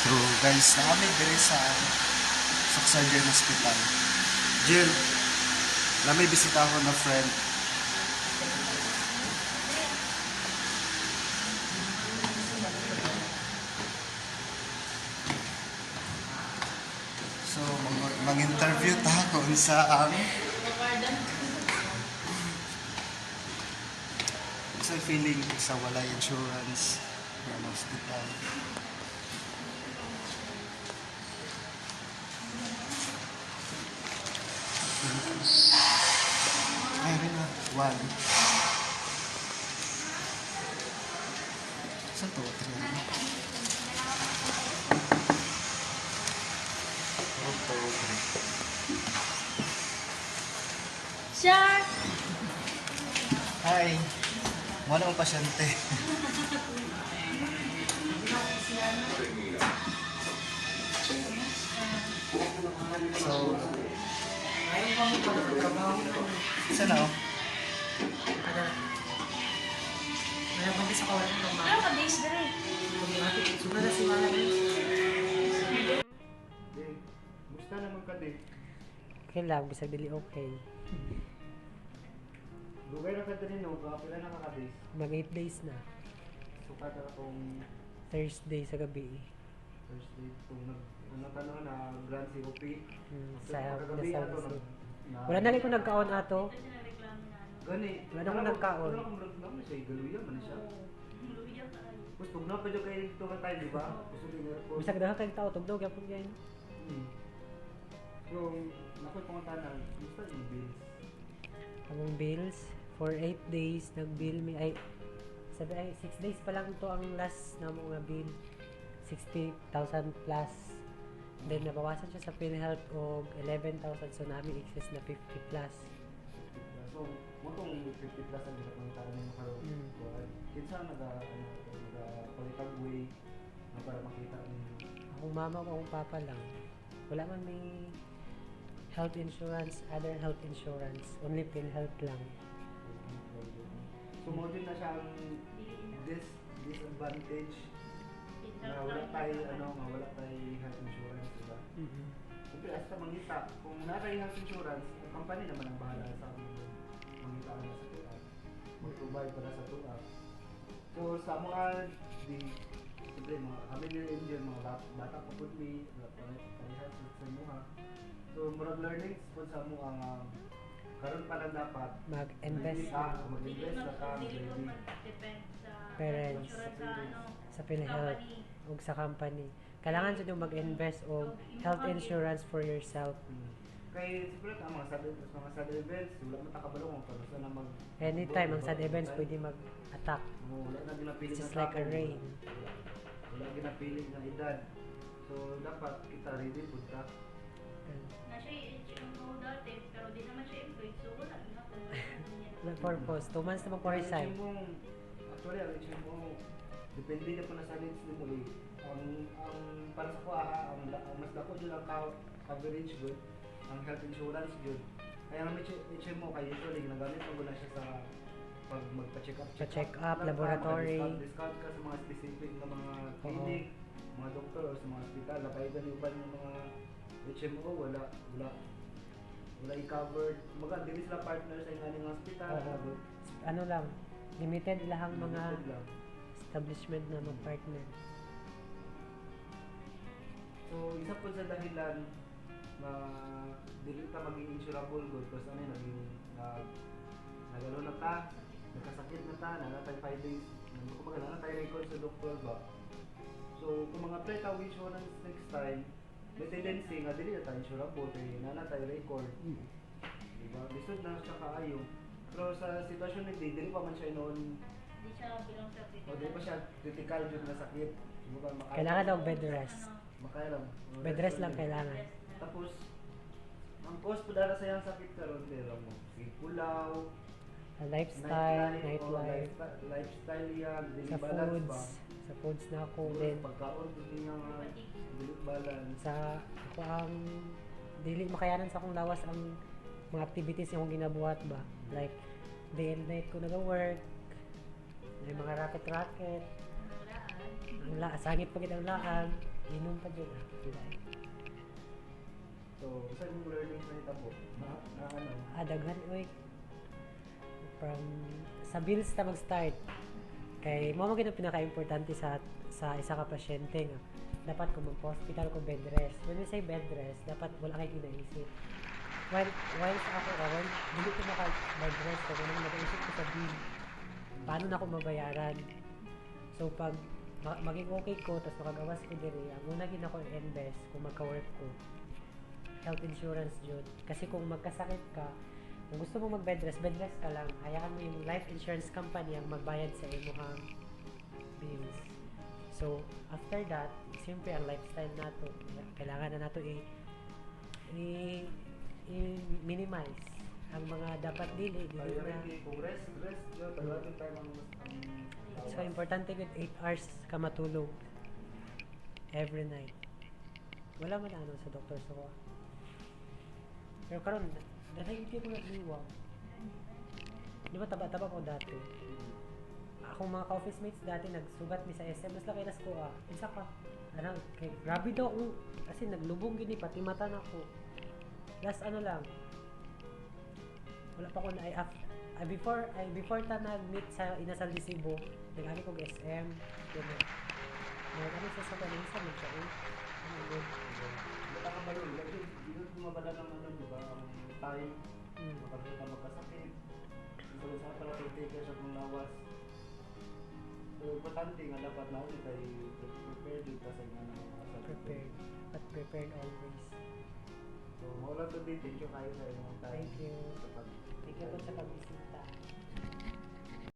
So guys, naamig diri sa Surgeon Hospital. Jill, na may bisita ako na friend. So mag-interview ta kung saan sa feeling sa wala insurance ng hospital. Ay, rin na. One. Sa to, three. Sure. Hi. Muna mong pasyente. So, isa na oh. Ano ka days dire? Gusto naman ka din. Okay lang, bisag dili okay. Dugay na ka din no, kapila na kakabis. Mag 8 days na. So, kada akong Thursday sa gabi. Thursday, kung nag-ano na Grand COP. Sa Kagabi nasa ato Luzon. na- Wala na ko nagkaon ato. Gani. Wala naman nagkaon. Wala akong reklamo siya, galuya man siya. Tapos pag na pa dyan kayo dito ka tayo, di ba? Gusto din airport. Bisag daw kay tao tugnaw gyapon gyud. So, nakoy panguntahan, gusto yung bills. Among bills for 8 days nag-bill mi ay 6 days pa lang to ang last na mga bill. 60,000 plus. Then nabawasan siya sa PhilHealth og 11,000 so nami excess na 50 plus. So, mo tong 50 plus ang panguntahan mo karon. Kinsa nag-palitag way na para makita ninyo. Akong mama o akong papa lang. Wala man may health insurance, other health insurance. Only PhilHealth lang. So, mo din na siya ang disadvantage na wala tayo wala tayo health insurance, diba? Siyempre, hasta mangita, kung wala tayo health insurance, ang company naman ang bahala sa mangita ang sa tuwa. Mag-provide para sa tuwa. So, sa mga siyempre, kami ni Angel, mga bata pa po ni, parehas sa mga. So, murag learnings po sa mo ang karon pa lang dapat Mag-invest mag-invest na ka, mag-ready. parents sa PhilHealth ug sa company. Kailangan sa mag-invest og health insurance for yourself. Kay siyempre ang mga sad events, wala mo takabalo kung paano sa na mag Anytime ang sad events pwede mag-attack. wala na ginapili Just na like a tao. rain. Wala ginapili na edad. So dapat kita ready pud ka. Na siya i-HMO dati, pero di naman siya employed, so wala na ako. May purpose. 2 months na mag-resign. Actually, ang HMO, depende na po na sa needs ni mo eh. Ang para sa kuha, ang mas dako dyan ang coverage good, ang health insurance good. Kaya ang HMO, kaya usually, ginagamit mo na siya sa pag magpa-check up. Pa-check up, laboratory. Discount ka sa mga specific na mga clinic, mga doktor o sa mga hospital. Kaya ganiban yung mga HMO, wala i-covered. Kumbaga, hindi sila partner sa inganing hospital. Ano lang, limited ilahang mga Limited lang. establishment na mag-partner. So, isa po sa dahilan na dili ka maging insurable good kasi ano naging nagalo na ta, nagkasakit na ta, nanatay 5 days, kumbaga nanatay record sa doktor ba. So, kung mga apply ka insurance next time, may tendency nga dili na tayo insurable kay nanatay record. Diba? Lisod na siya kaayo. Pero sa sitwasyon ni dili pa man siya noon, Di siya bilang sa o di pa siya critical jud na sakit. Kumbaga, Kailangan daw bed rest. makaya lang. Bed rest lang kailangan. Tapos, ang cause po dara sa iyang sakit karon dira mo. Pulaw, Lifestyle, nightlife, lifestyle yan, sa daily balance foods. ba? Sa foods na ako Siguro din. sa pagkaon po niya nga, daily balance. Sa ako ang dili makayanan sa akong lawas ang mga activities yung akong ginabuhat ba. Like day and night ko nag-work. May mga racket-racket. Ang sangit pa ang laan. Inom pa dyan Sila So, sa yung learning na itabo, na ano, daghan oy. From sa bills ta mag-start. Kay mo man gyud ang pinaka-importante sa isa ka pasyente nga. Dapat kung magpa-hospital ko bed rest. When we say bed rest, dapat wala kay ginaisip. While sa ako karon, dili ko maka bed rest kung anong nag-isip ko sa bill. Paano na ako mabayaran? So pag maging okay ko tapos makagawas ko diri, ang una gid ako i-invest kung magka-work ko. Health insurance jud. Kasi kung magkasakit ka, kung gusto mo mag bed rest ka lang. Hayaan mo yung life insurance company ang magbayad sa imong bills. So, after that, siyempre ang lifestyle nato, kailangan na nato i-minimize ang mga dapat dili na. kung rest, yun, talagang tayo ang So, importante good 8 hours ka matulog every night. Wala man ano sa doktor so. Pero karon, dahil hindi ko nag-iwa. Di ba taba-taba ko dati? Akong mga ka-office mates dati nagsugat mi sa SM, mas laki nas ko Isa ka, ano, kay grabe daw ako. Kasi naglubong gini, pati mata na ko. Last ano lang, wala pa ko na, before ta nag-meet sa Inasal de Cebu, nag-ani kong SM, nag-ani sa kanisa, ano good. Bata ka ba yun? Kasi dito mabala ng ano, di ba? Ang time, makapita magkasakit. So, sa pala take care sa kong lawas. So, importante nga dapat natin tayo prepared din kasi nga ng mga kasakit. Prepared, but prepared always. So, maulang to din. Thank you kayo sa inyong time. Thank you. Sa pag- Thank you po sa pag-visit.